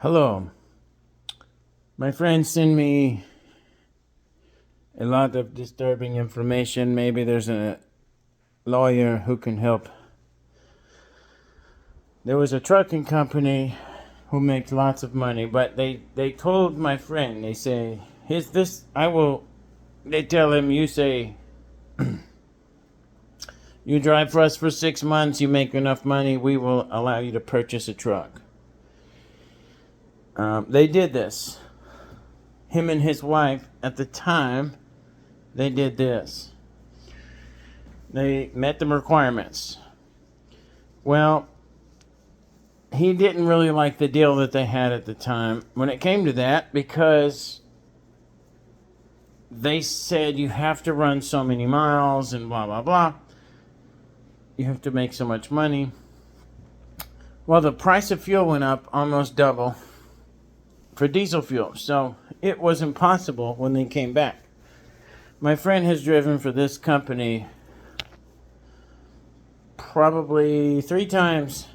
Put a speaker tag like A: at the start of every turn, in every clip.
A: Hello. My friends send me a lot of disturbing information. Maybe there's a lawyer who can help. There was a trucking company who makes lots of money, but they told my friend, they say, here's this, they tell him, you say, you drive for us for 6 months, you make enough money, we will allow you to purchase a truck. They did this. Him and his wife, at the time, they did this. They met the requirements. Well, he didn't really like the deal that they had at the time when it came to that, because they said you have to run so many miles and blah, blah, blah. You have to make so much money. Well, the price of fuel went up almost double for diesel fuel, so it was impossible when they came back. My friend has driven for this company probably 3 times,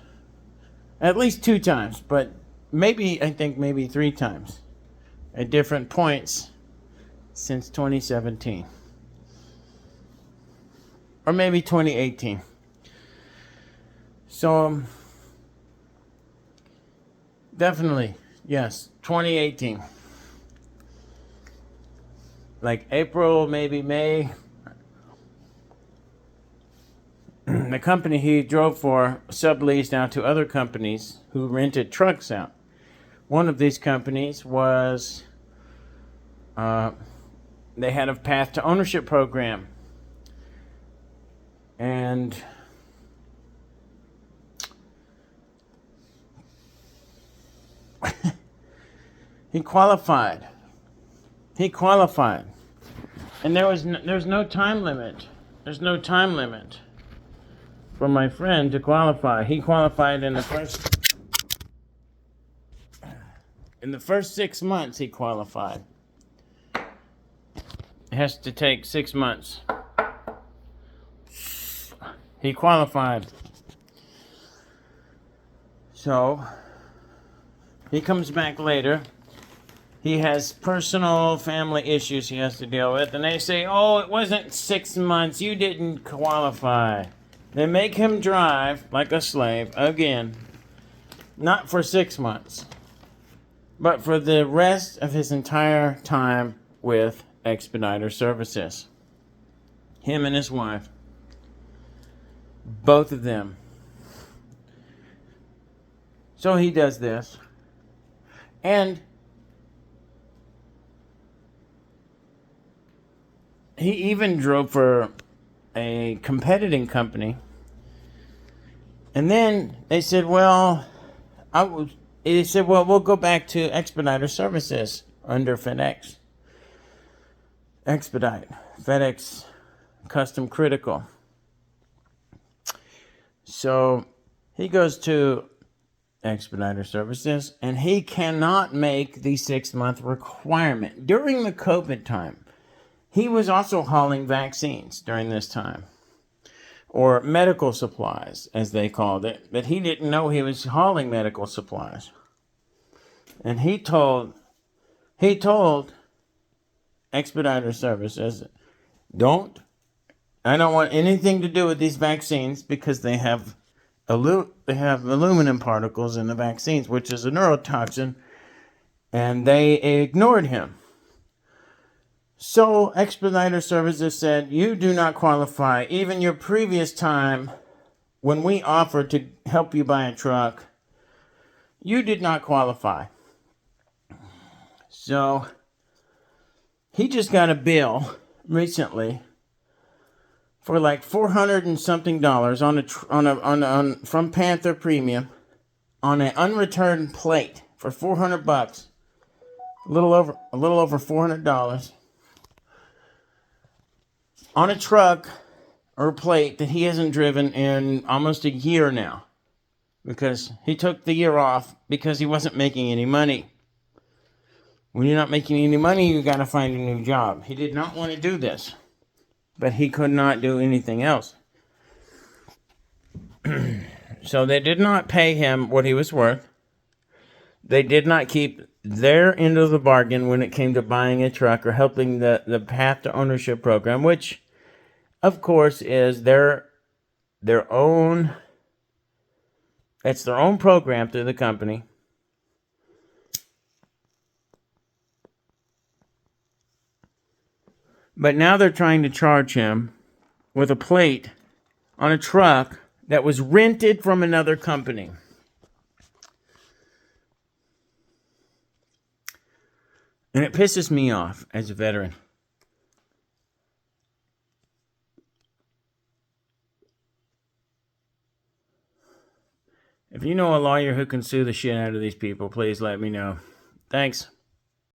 A: at least 2 times, but maybe 3 times at different points since 2017 or maybe 2018. So definitely, yes, 2018. Like April, maybe May. The company he drove for subleased out to other companies who rented trucks out. One of these companies was, they had a path to ownership program. And he qualified. And there's no time limit. There's no time limit for my friend to qualify. He qualified in the first 6 months. He qualified. It has to take 6 months. He qualified. So he comes back later. He has personal family issues he has to deal with. And they say, oh, it wasn't 6 months. You didn't qualify. They make him drive like a slave again. Not for 6 months, but for the rest of his entire time with Expediter Services. Him and his wife. Both of them. So he does this. And he even drove for a competing company. And then they said, well, we'll go back to Expediter Services under FedEx. Expedite. FedEx Custom Critical. So he goes to Expediter Services, and he cannot make the 6-month requirement. During the COVID time, he was also hauling vaccines during this time, or medical supplies, as they called it, but he didn't know he was hauling medical supplies. And he told Expediter Services, I don't want anything to do with these vaccines, because they have aluminum particles in the vaccines, which is a neurotoxin, and they ignored him. So Expediter Services said, you do not qualify. Even your previous time, when we offered to help you buy a truck, you did not qualify. So he just got a bill recently for like $400 and something from Panther Premium on an unreturned plate for $400, a little over $400, on a truck or a plate that he hasn't driven in almost a year now, because he took the year off because he wasn't making any money. When you're not making any money, you got to find a new job. He did not want to do this, but he could not do anything else. So they did not pay him what he was worth. They did not keep their end of the bargain when it came to buying a truck or helping the Path to Ownership program, which, of course, is their own. It's their own program through the company. But now they're trying to charge him with a plate on a truck that was rented from another company. And it pisses me off as a veteran. If you know a lawyer who can sue the shit out of these people, please let me know. Thanks.